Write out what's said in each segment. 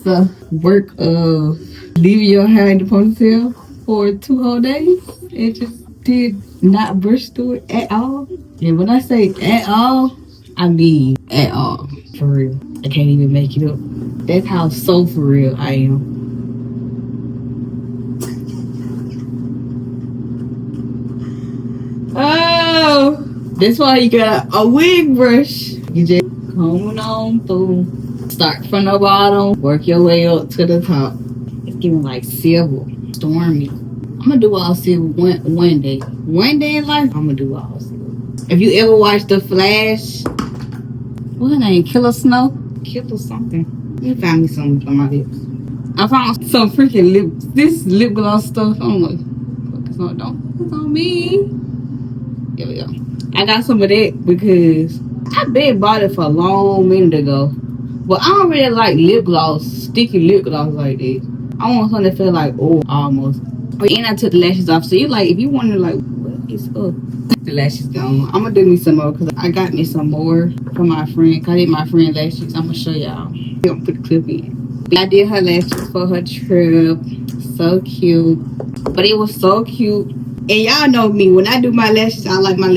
the work of leaving your hair in the ponytail for 2 whole days and just did not brush through it at all. And when I say at all, I mean at all. For real. I can't even make it up. That's how so for real I am. Oh, that's why you got a wig brush. You just coming on through. Start from the bottom, work your way up to the top. It's getting like silver, stormy. I'm gonna do all silver one day. One day in life, I'm gonna do all silver. If you ever watched The Flash, what's her name? Killer Snow? Killer something. You found me something on my lips. I found some freaking lip gloss stuff. I'm like, don't focus on me. Here we go. I got some of that because I been bought it for a long minute ago. But I don't really like lip gloss, sticky lip gloss like that. I want something that feel like almost. And I took the lashes off. So you like, if you want to like, what is up? The lashes gone. I'm gonna do me some more because I got me some more from my friend. Cause I did my friend lashes. I'm gonna show y'all. I'm gonna put the clip in. I did her lashes for her trip. So cute. But it was so cute. And y'all know me, when I do my lashes, I like my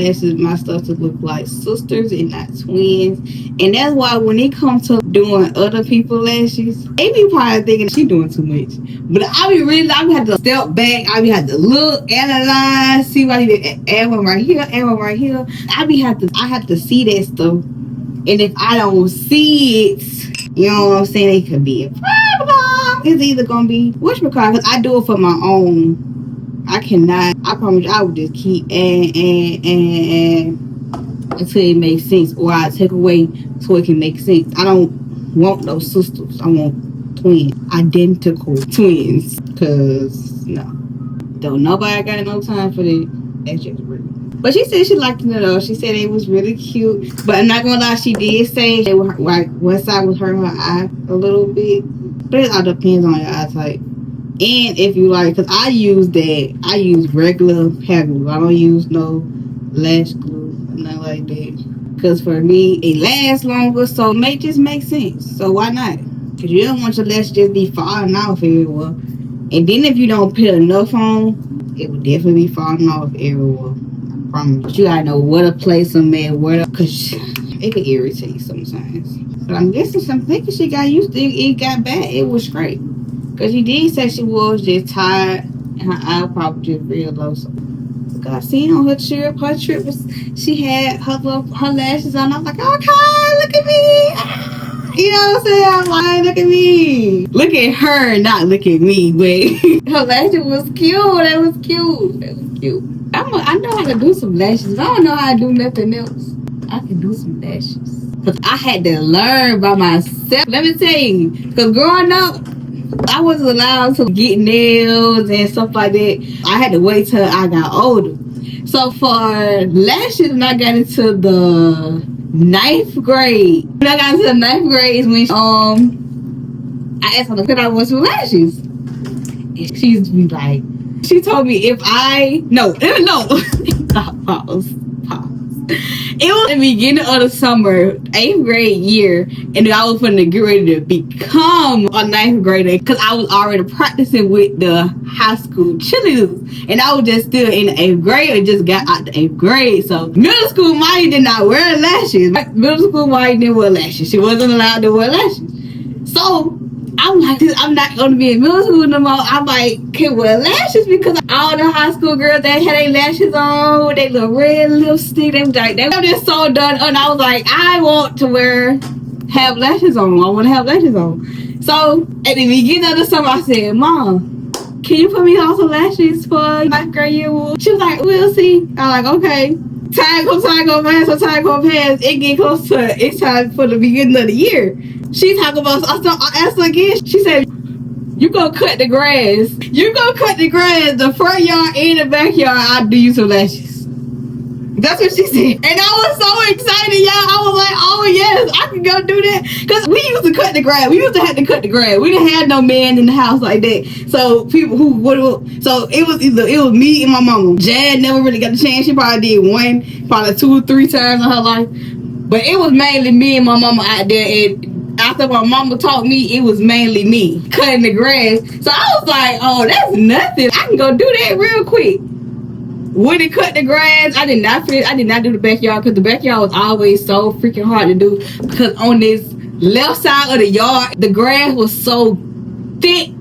stuff to look like sisters and not twins. And that's why when it comes to doing other people's lashes, they be probably thinking she doing too much. But I be have to step back. I be have to look, analyze, see what I need to add one right here, add one right here. I have to see that stuff. And if I don't see it, you know what I'm saying, it could be a problem. It's either gonna be whatchamacallit, because I do it for my own. I promise you, I would just keep and until it makes sense, or I take away so it can make sense. I don't want those sisters. I want twins, identical twins. Cause no, don't nobody got no time for that. That's just real. But she said she liked it though. She said it was really cute. But I'm not gonna lie, she did say that like one side was hurting her eye a little bit. But it all depends on your eye type. And if you like, because I use regular hair glue. I don't use no lash glue, nothing like that. Because for me, it lasts longer, so it just makes sense. So why not? Because you don't want your lash just be falling off everywhere. And then if you don't put enough on, it will definitely be falling off everywhere. I promise. You gotta know where to place them at, because it can irritate sometimes. But I'm thinking she got used to it. It got bad. It was great. Because she did say she was just tired and her eye probably just real low. So I seen on her trip she had her lashes on. I was like, okay, look at me. You know what I'm saying? I'm like, look at me. Look at her, not look at me. But her lashes was cute. That was cute. I know how to do some lashes. I don't know how to do nothing else. I can do some lashes. Because I had to learn by myself. Let me tell you. Because growing up, I wasn't allowed to get nails and stuff like that. I had to wait till I got older. So for lashes, when I got into the 9th grade, is when I asked her to put out some lashes. And she used to be like, she told me if I pause. It was the beginning of the summer, 8th grade year, and I was going to get ready to become a 9th grader because I was already practicing with the high school cheerleaders, and I was just still in the 8th grade and just got out the 8th grade. So middle school Maya did not wear lashes. Middle school Maya didn't wear lashes. She wasn't allowed to wear lashes. So I'm like, I'm not going to be in middle school no more. I'm like, can wear lashes because all the high school girls that had their lashes on with their little red lipstick, they were just so done. And I was like, I want to have lashes on. I want to have lashes on. So at the beginning of the summer, I said, Mom, can you put me on some lashes for 9th grade year? She was like, we'll see. I'm like, okay. Time go past. It get close to it's time for the beginning of the year. She talking about, I asked her again. She said, you go cut the grass. The front yard and the backyard. I'll do you some lashes. That's what she said. And I was so excited, y'all. I was like, oh yes, I can go do that. Because we used to cut the grass. We used to have to cut the grass. We didn't have no man in the house like that. So people it was me and my mama. Jan never really got the chance. She probably did 2 or 3 times in her life. But it was mainly me and my mama out there. And after my mama taught me, it was mainly me cutting the grass. So I was like, oh, that's nothing. I can go do that real quick. When it cut the grass, I did not do the backyard because the backyard was always so freaking hard to do because on this left side of the yard, the grass was so thick.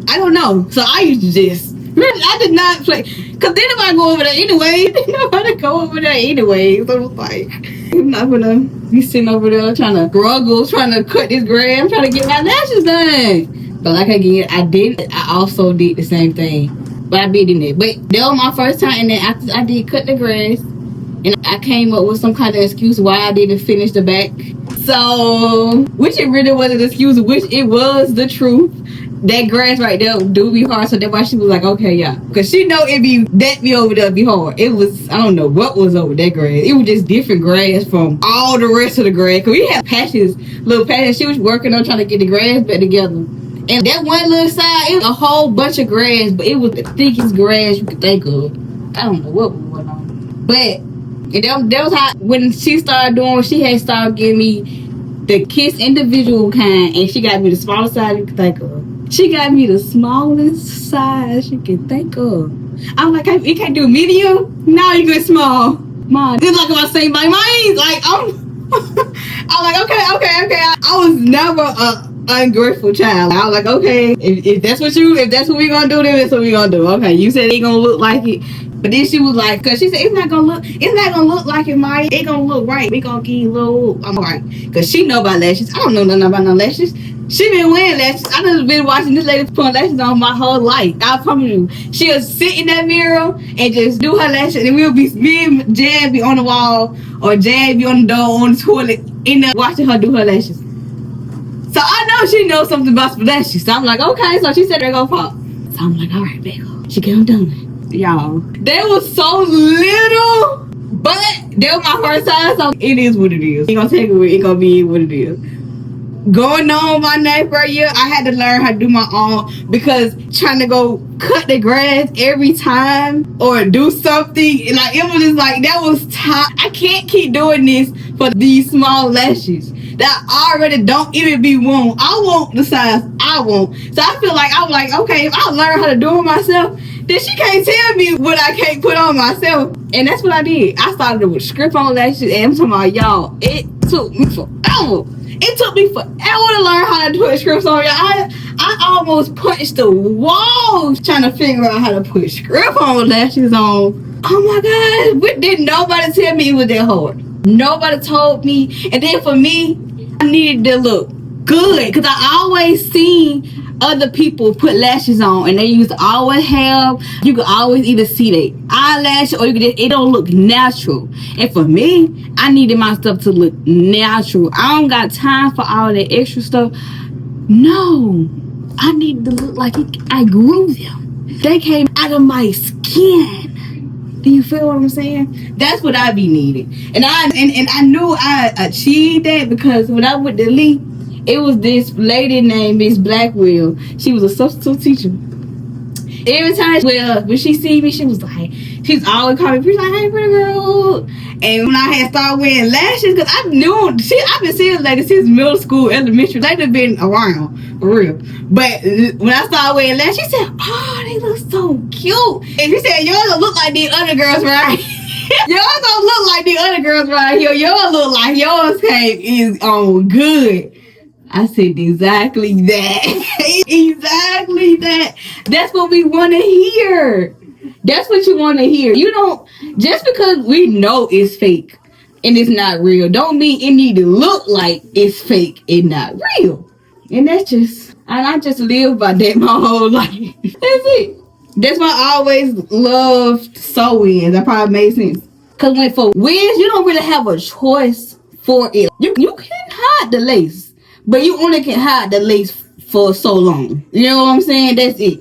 I don't know. So I used to just, I did not play. Because then if I go over there anyway, nobody go over there anyway. So it was like, I'm not going to be sitting over there trying to struggle, trying to cut this grass. I'm trying to get my lashes done. But like again, I also did the same thing. But I did in it. But that was my first time. And then after I did cut the grass, and I came up with some kind of excuse why I didn't finish the back. So, which it really wasn't an excuse, which it was the truth. That grass right there do be hard. So that's why she was like, okay, yeah. Because she know it be over there be hard. It was, I don't know what was over that grass. It was just different grass from all the rest of the grass. Because we had patches, little patches. She was working on trying to get the grass back together. And that one little side, it was a whole bunch of grass, but it was the thickest grass you could think of. I don't know what was going on. But that was how, when she started doing, she had started giving me the Kiss individual kind, and she got me the smallest size you could think of. She got me the smallest size you could think of. I'm like, you can't do medium? No, you get small. Mom, it's like if I say my mind, like, I'm like, okay. I was never ungrateful child. I was like, okay, if that's what we gonna do, then that's what we gonna do. Okay, you said it gonna look like it, but then she was like, cause she said it's not gonna look like it, Maya. It gonna look right. We gonna give you a little. I'm like, cause she know about lashes. I don't know nothing about no lashes. She been wearing lashes. I done been watching this lady put lashes on my whole life. I promise you. She'll sit in that mirror and just do her lashes, and me and Jan be on the wall, or Jan be on the door, on the toilet, in there watching her do her lashes. So I know she knows something about lashes. So I'm like, okay. So she said they're gonna pop. So I'm like, all right, baby. She get them done. Y'all, they was so little, but they were my first time. So it is what it is. Ain't gonna take it. It gonna be what it is. Going on my ninth grade year, I had to learn how to do my own, because trying to go cut the grass every time or do something, like it was just like, that was time. I can't keep doing this for these small lashes that I already don't even be want. I want the size I want. So I feel like I'm like, okay, if I learn how to do it myself, then she can't tell me what I can't put on myself. And that's what I did. I started with strip-on lashes, and I'm talking about, y'all, it took me forever. It took me forever to learn how to put scripts on. I almost punched the wall trying to figure out how to put strip-on lashes on. Oh my God, but didn't nobody tell me it was that hard. Nobody told me. And then for me, I needed to look good, because I always seen other people put lashes on, and they used to always have, you could always either see their eyelash, or you could just, it don't look natural. And for me, I needed my stuff to look natural. I don't got time for all that extra stuff. No, I needed to look like I grew them. They came out of my skin. Do you feel what I'm saying? That's what I be needing. And I knew I achieved that, because when I went to Lee, it was this lady named Miss Blackwell. She was a substitute teacher. Every time, when she see me, she was always calling me, she's like, hey, pretty girl. And when I had started wearing lashes, because I've been seeing ladies since middle school, elementary. They've been around, for real. But when I started wearing lashes, she said, oh, they look so cute. And she said, yours don't look like these other girls, right? Yours don't look like the other girls right here. Yours look like yours is on good. I said exactly that. Exactly that. That's what we want to hear. That's what you want to hear. You don't, just because we know it's fake and it's not real, don't mean it need to look like it's fake and not real. And that's just, and I just live by that my whole life. That's it. That's why I always loved sew-ins. That probably made sense. Because when for wigs, you don't really have a choice for it. You can hide the lace, but you only can hide the lace for so long. You know what I'm saying? That's it.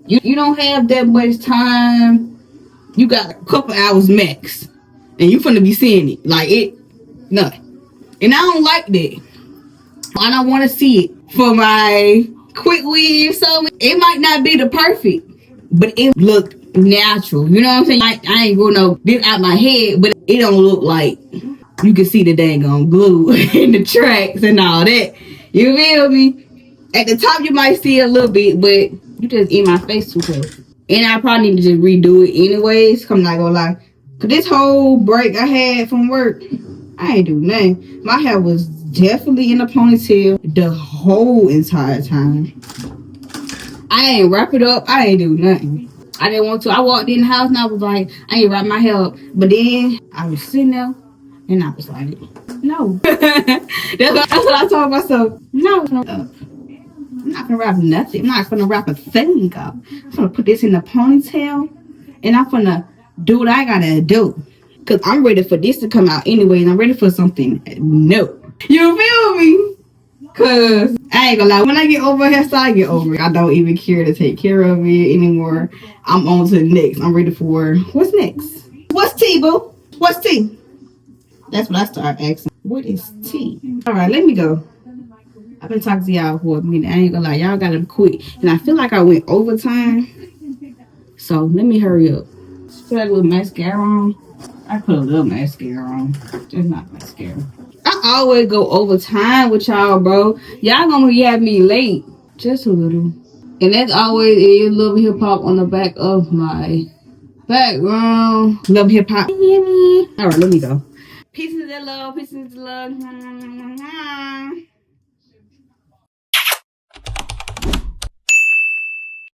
You don't have that much time. You got a couple hours max, and you finna be seeing it. Like it, nothing. And I don't like that. I don't want to see it for my quick weave. So it might not be the perfect, but it look natural. You know what I'm saying? I ain't gonna this out my head, but it don't look like you can see the dang on glue in the tracks and all that. You feel me? At the top, you might see a little bit, but you just in my face too close. And I probably need to just redo it anyways. I'm not gonna lie. Cause this whole break I had from work, I ain't do nothing. My hair was definitely in a ponytail the whole entire time. I ain't wrap it up. I ain't do nothing. I didn't want to. I walked in the house and I was like, I ain't wrap my hair up. But then I was sitting there and I was like, no. That's what I told myself. No, I'm not gonna wrap nothing. I'm not gonna wrap a thing up. I'm gonna put this in the ponytail and I'm gonna do what I gotta do. Cause I'm ready for this to come out anyway and I'm ready for something new. You feel me? Cause I ain't gonna lie, when I get over hairstyle, I get over it. I don't even care to take care of it anymore. I'm on to the next. I'm ready for what's next? What's tea, boo? What's tea? That's what I start asking. What is tea? Alright, let me go. I've been talking to y'all for a minute. I ain't gonna lie, y'all gotta quit. And I feel like I went overtime. So let me hurry up. Put a little mascara on. I put a little mascara on. Just not mascara. I always go overtime with y'all, bro. Y'all gonna have me late. Just a little. And that's always a little hip hop on the back of my background. Love hip hop. Alright, let me go. Pieces of love, pieces of love.